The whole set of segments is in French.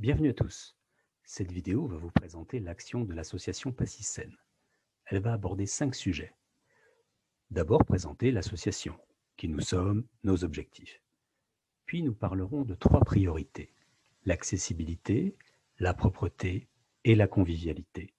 Bienvenue à tous. Cette vidéo va vous présenter l'action de l'association Passy-Seine. Elle va aborder 5 sujets. D'abord, présenter l'association, qui nous sommes, nos objectifs. Puis nous parlerons de 3 priorités, l'accessibilité, la propreté et la convivialité.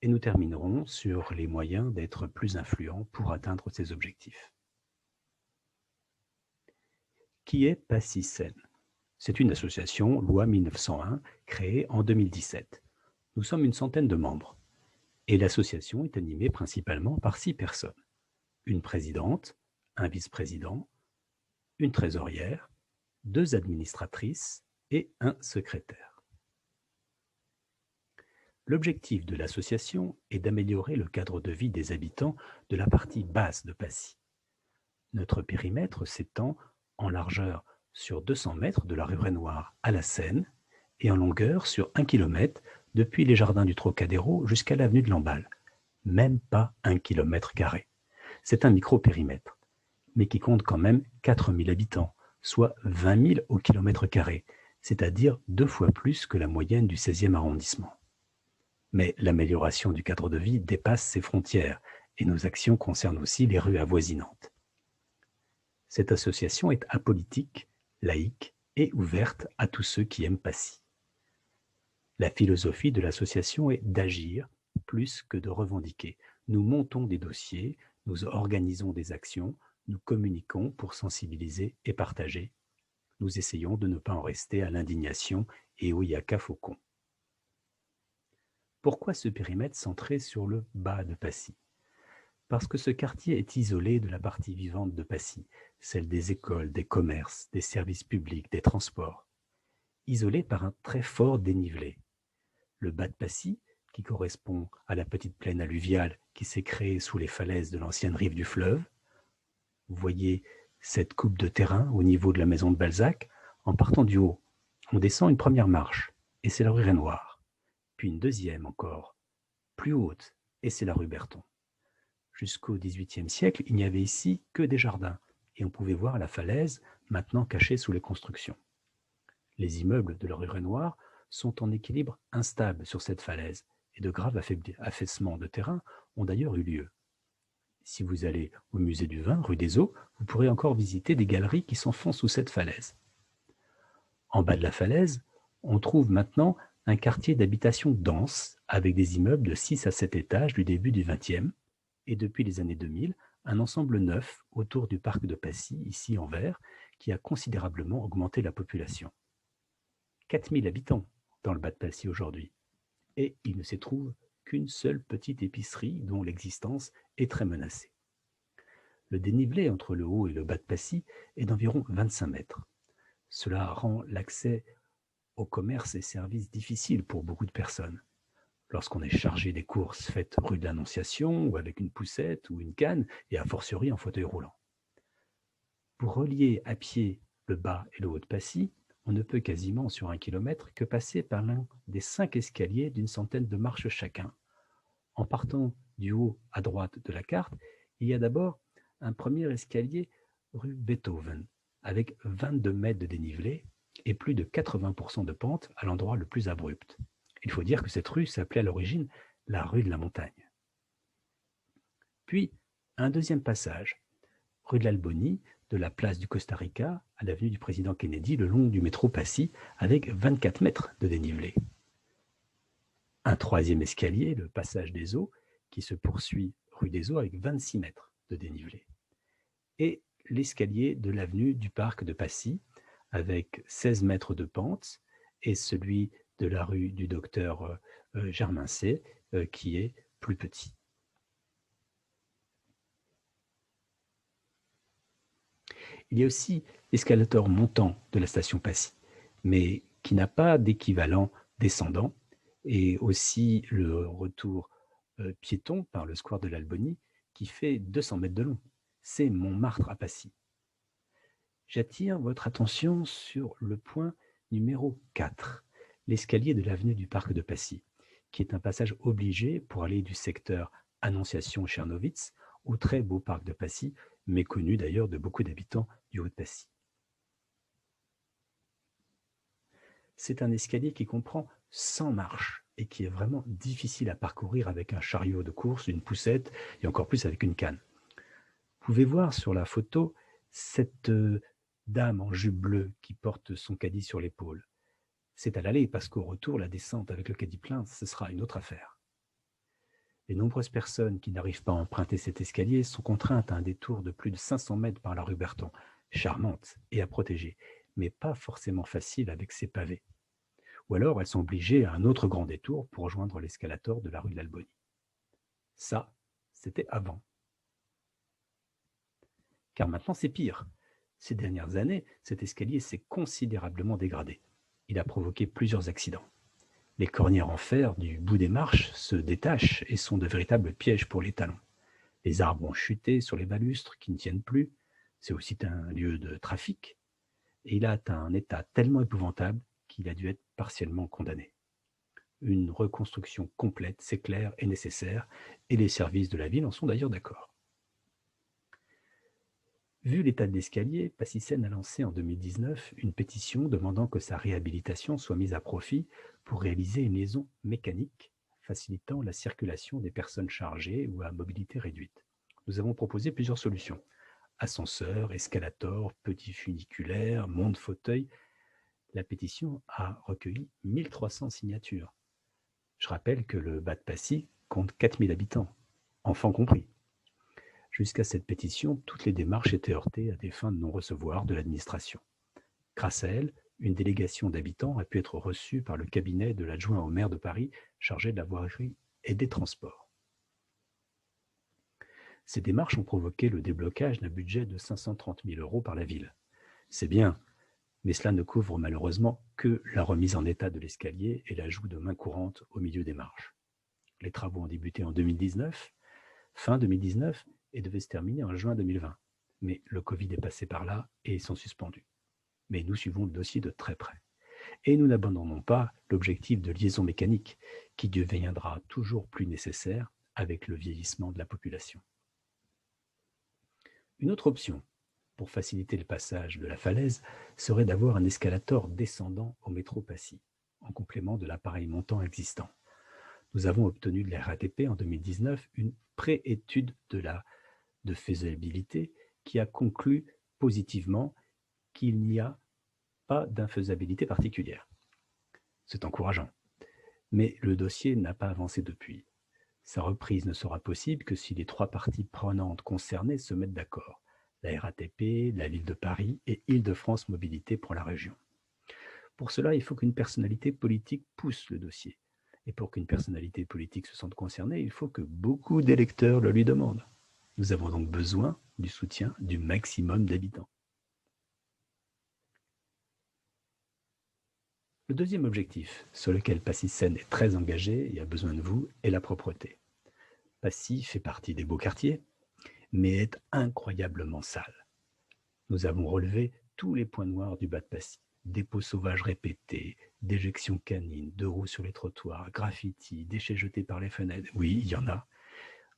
Et nous terminerons sur les moyens d'être plus influents pour atteindre ces objectifs. Qui est Passy-Seine? C'est une association, loi 1901, créée en 2017. Nous sommes une centaine de membres. Et l'association est animée principalement par 6 personnes. Une présidente, un vice-président, une trésorière, 2 administratrices et un secrétaire. L'objectif de l'association est d'améliorer le cadre de vie des habitants de la partie basse de Passy. Notre périmètre s'étend en largeur sur 200 mètres de la rue Rainoir à la Seine et en longueur sur 1 km depuis les jardins du Trocadéro jusqu'à l'avenue de Lamballe. Même pas 1 km². C'est un micro-périmètre, mais qui compte quand même 4000 habitants, soit 20 000 au km², c'est-à-dire 2 fois plus que la moyenne du 16e arrondissement. Mais l'amélioration du cadre de vie dépasse ces frontières, et nos actions concernent aussi les rues avoisinantes. Cette association est apolitique, laïque et ouverte à tous ceux qui aiment Passy. La philosophie de l'association est d'agir plus que de revendiquer. Nous montons des dossiers, nous organisons des actions, nous communiquons pour sensibiliser et partager. Nous essayons de ne pas en rester à l'indignation et au yaka faucon. Pourquoi ce périmètre centré sur le bas de Passy? Parce que ce quartier est isolé de la partie vivante de Passy, celle des écoles, des commerces, des services publics, des transports. Isolé par un très fort dénivelé. Le bas de Passy, qui correspond à la petite plaine alluviale qui s'est créée sous les falaises de l'ancienne rive du fleuve. Vous voyez cette coupe de terrain au niveau de la maison de Balzac. En partant du haut, on descend une première marche, et c'est la rue Rainoir. Puis une deuxième encore, plus haute, et c'est la rue Berton. Jusqu'au XVIIIe siècle, il n'y avait ici que des jardins, et on pouvait voir la falaise, maintenant cachée sous les constructions. Les immeubles de la rue Rainoir sont en équilibre instable sur cette falaise, et de graves affaissements de terrain ont d'ailleurs eu lieu. Si vous allez au musée du vin, rue des Eaux, vous pourrez encore visiter des galeries qui s'enfoncent sous cette falaise. En bas de la falaise, on trouve maintenant un quartier d'habitation dense, avec des immeubles de 6 à 7 étages du début du XXe, et depuis les années 2000, un ensemble neuf autour du parc de Passy, ici en vert, qui a considérablement augmenté la population. 4000 habitants dans le bas de Passy aujourd'hui. Et il ne s'y trouve qu'une seule petite épicerie dont l'existence est très menacée. Le dénivelé entre le haut et le bas de Passy est d'environ 25 mètres. Cela rend l'accès aux commerces et services difficile pour beaucoup de personnes. Lorsqu'on est chargé des courses faites rue de l'Annonciation ou avec une poussette ou une canne, et a fortiori en fauteuil roulant. Pour relier à pied le bas et le haut de Passy, on ne peut quasiment sur 1 kilomètre que passer par l'un des 5 escaliers d'une centaine de marches chacun. En partant du haut à droite de la carte, il y a d'abord un premier escalier rue Beethoven, avec 22 mètres de dénivelé et plus de 80% de pente à l'endroit le plus abrupt. Il faut dire que cette rue s'appelait à l'origine la rue de la Montagne. Puis, un deuxième passage, rue de l'Albonie, de la place du Costa Rica à l'avenue du président Kennedy, le long du métro Passy, avec 24 mètres de dénivelé. Un troisième escalier, le passage des Eaux, qui se poursuit rue des Eaux avec 26 mètres de dénivelé. Et l'escalier de l'avenue du parc de Passy, avec 16 mètres de pente, et celui de la rue du docteur Germain-C, qui est plus petit. Il y a aussi l'escalator montant de la station Passy, mais qui n'a pas d'équivalent descendant, et aussi le retour piéton par le square de l'Albonie, qui fait 200 mètres de long. C'est Montmartre à Passy. J'attire votre attention sur le point numéro 4, l'escalier de l'avenue du parc de Passy, qui est un passage obligé pour aller du secteur Annonciation-Chernowitz au très beau parc de Passy, méconnu d'ailleurs de beaucoup d'habitants du Haut de Passy. C'est un escalier qui comprend 100 marches et qui est vraiment difficile à parcourir avec un chariot de course, une poussette et encore plus avec une canne. Vous pouvez voir sur la photo cette dame en jupe bleue qui porte son caddie sur l'épaule. C'est à l'aller parce qu'au retour, la descente avec le caddie plein, ce sera une autre affaire. Les nombreuses personnes qui n'arrivent pas à emprunter cet escalier sont contraintes à un détour de plus de 500 mètres par la rue Berton, charmante et à protéger, mais pas forcément facile avec ses pavés. Ou alors elles sont obligées à un autre grand détour pour rejoindre l'escalator de la rue de l'Albonie. Ça, c'était avant. Car maintenant, c'est pire. Ces dernières années, cet escalier s'est considérablement dégradé. Il a provoqué plusieurs accidents. Les cornières en fer du bout des marches se détachent et sont de véritables pièges pour les talons. Les arbres ont chuté sur les balustres qui ne tiennent plus. C'est aussi un lieu de trafic. Et il a atteint un état tellement épouvantable qu'il a dû être partiellement condamné. Une reconstruction complète, c'est clair, est nécessaire, et les services de la ville en sont d'ailleurs d'accord. Vu l'état de l'escalier, Passy-Seine a lancé en 2019 une pétition demandant que sa réhabilitation soit mise à profit pour réaliser une liaison mécanique facilitant la circulation des personnes chargées ou à mobilité réduite. Nous avons proposé plusieurs solutions. Ascenseur, escalator, petit funiculaire, monte-fauteuil. La pétition a recueilli 1300 signatures. Je rappelle que le Bas de Passy compte 4000 habitants, enfants compris. Jusqu'à cette pétition, toutes les démarches étaient heurtées à des fins de non-recevoir de l'administration. Grâce à elle, une délégation d'habitants a pu être reçue par le cabinet de l'adjoint au maire de Paris chargé de la voirie et des transports. Ces démarches ont provoqué le déblocage d'un budget de 530 000 € par la ville. C'est bien, mais cela ne couvre malheureusement que la remise en état de l'escalier et l'ajout de main courante au milieu des marches. Les travaux ont débuté en 2019, fin 2019, et devaient se terminer en juin 2020. Mais le Covid est passé par là et ils sont suspendus. Mais nous suivons le dossier de très près. Et nous n'abandonnons pas l'objectif de liaison mécanique qui deviendra toujours plus nécessaire avec le vieillissement de la population. Une autre option pour faciliter le passage de la falaise serait d'avoir un escalator descendant au métro Passy, en complément de l'appareil montant existant. Nous avons obtenu de la RATP en 2019 une pré-étude de faisabilité qui a conclu positivement qu'il n'y a pas d'infaisabilité particulière. C'est encourageant. Mais le dossier n'a pas avancé depuis. Sa reprise ne sera possible que si les trois parties prenantes concernées se mettent d'accord. La RATP, la Ville de Paris et Île-de-France Mobilité pour la région. Pour cela, il faut qu'une personnalité politique pousse le dossier. Et pour qu'une personnalité politique se sente concernée, il faut que beaucoup d'électeurs le lui demandent. Nous avons donc besoin du soutien du maximum d'habitants. Le deuxième objectif, sur lequel Passy-Seine est très engagé et a besoin de vous, est la propreté. Passy fait partie des beaux quartiers, mais est incroyablement sale. Nous avons relevé tous les points noirs du Bas de Passy. Dépôts sauvages répétés, déjections canines, de roues sur les trottoirs, graffitis, déchets jetés par les fenêtres. Oui, il y en a.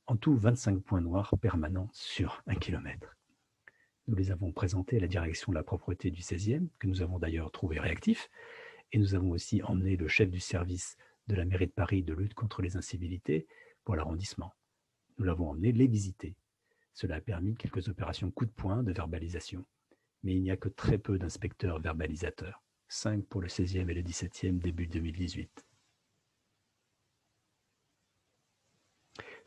En tout, 25 points noirs permanents sur 1 kilomètre. Nous les avons présentés à la direction de la propreté du 16e, que nous avons d'ailleurs trouvé réactif, et nous avons aussi emmené le chef du service de la mairie de Paris de lutte contre les incivilités pour l'arrondissement. Nous l'avons emmené les visiter. Cela a permis quelques opérations coup de poing de verbalisation. Mais il n'y a que très peu d'inspecteurs verbalisateurs. 5 pour le 16e et le 17e début 2018.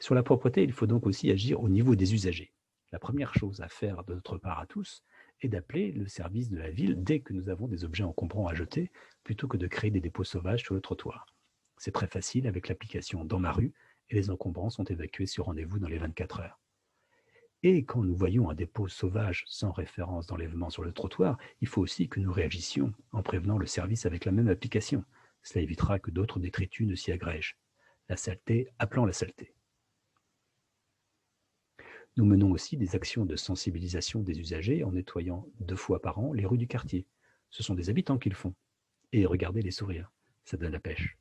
Sur la propreté, il faut donc aussi agir au niveau des usagers. La première chose à faire de notre part à tous est d'appeler le service de la ville dès que nous avons des objets encombrants à jeter, plutôt que de créer des dépôts sauvages sur le trottoir. C'est très facile avec l'application Dans ma rue et les encombrants sont évacués sur rendez-vous dans les 24 heures. Et quand nous voyons un dépôt sauvage sans référence d'enlèvement sur le trottoir, il faut aussi que nous réagissions en prévenant le service avec la même application. Cela évitera que d'autres détritus ne s'y agrègent. La saleté appelant la saleté. Nous menons aussi des actions de sensibilisation des usagers en nettoyant 2 fois par an les rues du quartier. Ce sont des habitants qui le font. Et regardez les sourires, ça donne la pêche.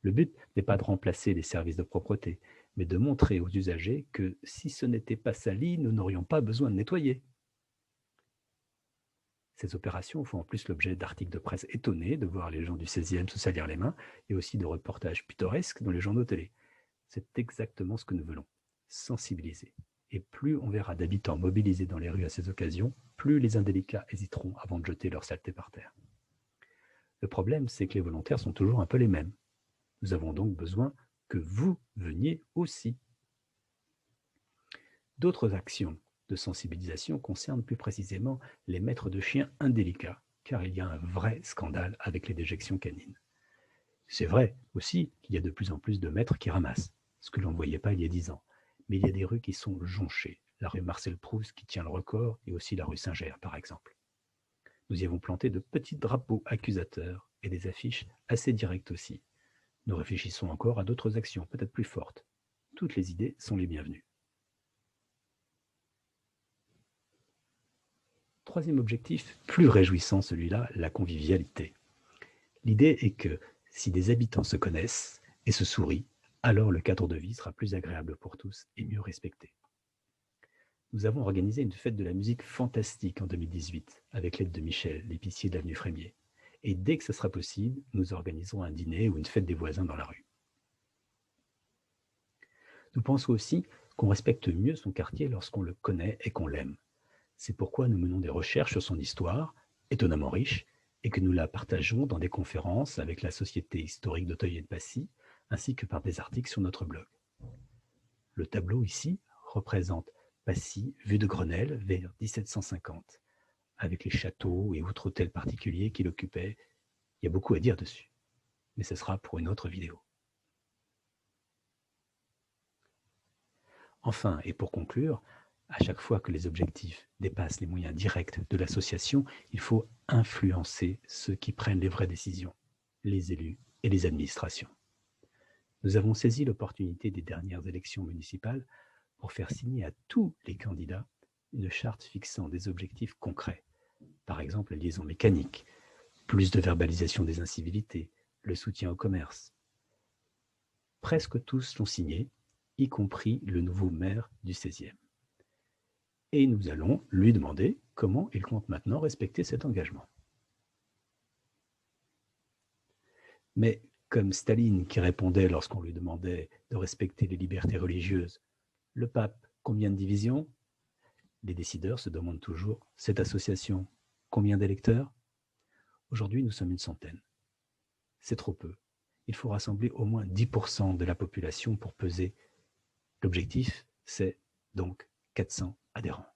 Le but n'est pas de remplacer les services de propreté, mais de montrer aux usagers que si ce n'était pas sali, nous n'aurions pas besoin de nettoyer. Ces opérations font en plus l'objet d'articles de presse étonnés de voir les gens du 16e se salir les mains et aussi de reportages pittoresques dans les journaux télé. C'est exactement ce que nous voulons, sensibiliser. Et plus on verra d'habitants mobilisés dans les rues à ces occasions, plus les indélicats hésiteront avant de jeter leur saleté par terre. Le problème, c'est que les volontaires sont toujours un peu les mêmes. Nous avons donc besoin que vous veniez aussi. D'autres actions de sensibilisation concernent plus précisément les maîtres de chiens indélicats, car il y a un vrai scandale avec les déjections canines. C'est vrai aussi qu'il y a de plus en plus de maîtres qui ramassent, ce que l'on ne voyait pas il y a 10 ans. Mais il y a des rues qui sont jonchées, la rue Marcel Proust qui tient le record, et aussi la rue Saint-Ger par exemple. Nous y avons planté de petits drapeaux accusateurs et des affiches assez directes aussi. Nous réfléchissons encore à d'autres actions, peut-être plus fortes. Toutes les idées sont les bienvenues. Troisième objectif, plus réjouissant celui-là, la convivialité. L'idée est que si des habitants se connaissent et se sourient, alors le cadre de vie sera plus agréable pour tous et mieux respecté. Nous avons organisé une fête de la musique fantastique en 2018 avec l'aide de Michel, l'épicier de l'avenue Frémier. Et dès que ce sera possible, nous organiserons un dîner ou une fête des voisins dans la rue. Nous pensons aussi qu'on respecte mieux son quartier lorsqu'on le connaît et qu'on l'aime. C'est pourquoi nous menons des recherches sur son histoire, étonnamment riche, et que nous la partageons dans des conférences avec la Société historique d'Auteuil et de Passy, ainsi que par des articles sur notre blog. Le tableau ici représente Passy, vue de Grenelle, vers 1750, avec les châteaux et autres hôtels particuliers qui l'occupaient. Il y a beaucoup à dire dessus, mais ce sera pour une autre vidéo. Enfin, et pour conclure, à chaque fois que les objectifs dépassent les moyens directs de l'association, il faut influencer ceux qui prennent les vraies décisions, les élus et les administrations. Nous avons saisi l'opportunité des dernières élections municipales pour faire signer à tous les candidats une charte fixant des objectifs concrets, par exemple la liaison mécanique, plus de verbalisation des incivilités, le soutien au commerce. Presque tous l'ont signé, y compris le nouveau maire du 16e. Et nous allons lui demander comment il compte maintenant respecter cet engagement. Mais comme Staline qui répondait lorsqu'on lui demandait de respecter les libertés religieuses, le pape, combien de divisions? Les décideurs se demandent toujours, cette association, combien d'électeurs? Aujourd'hui, nous sommes une centaine. C'est trop peu. Il faut rassembler au moins 10% de la population pour peser. L'objectif, c'est donc 400 adhérents.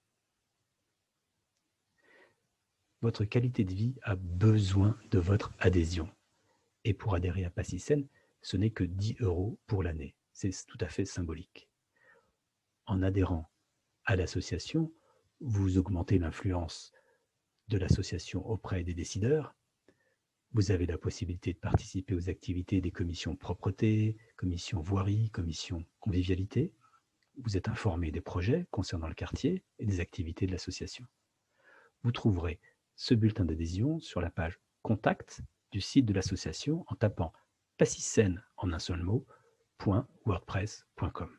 Votre qualité de vie a besoin de votre adhésion. Et pour adhérer à Passy Seine, ce n'est que 10 € pour l'année. C'est tout à fait symbolique. En adhérant à l'association, vous augmentez l'influence de l'association auprès des décideurs. Vous avez la possibilité de participer aux activités des commissions propreté, commission voirie, commission convivialité. Vous êtes informé des projets concernant le quartier et des activités de l'association. Vous trouverez ce bulletin d'adhésion sur la page Contact du site de l'association en tapant Passy Seine en un seul mot, .wordpress.com.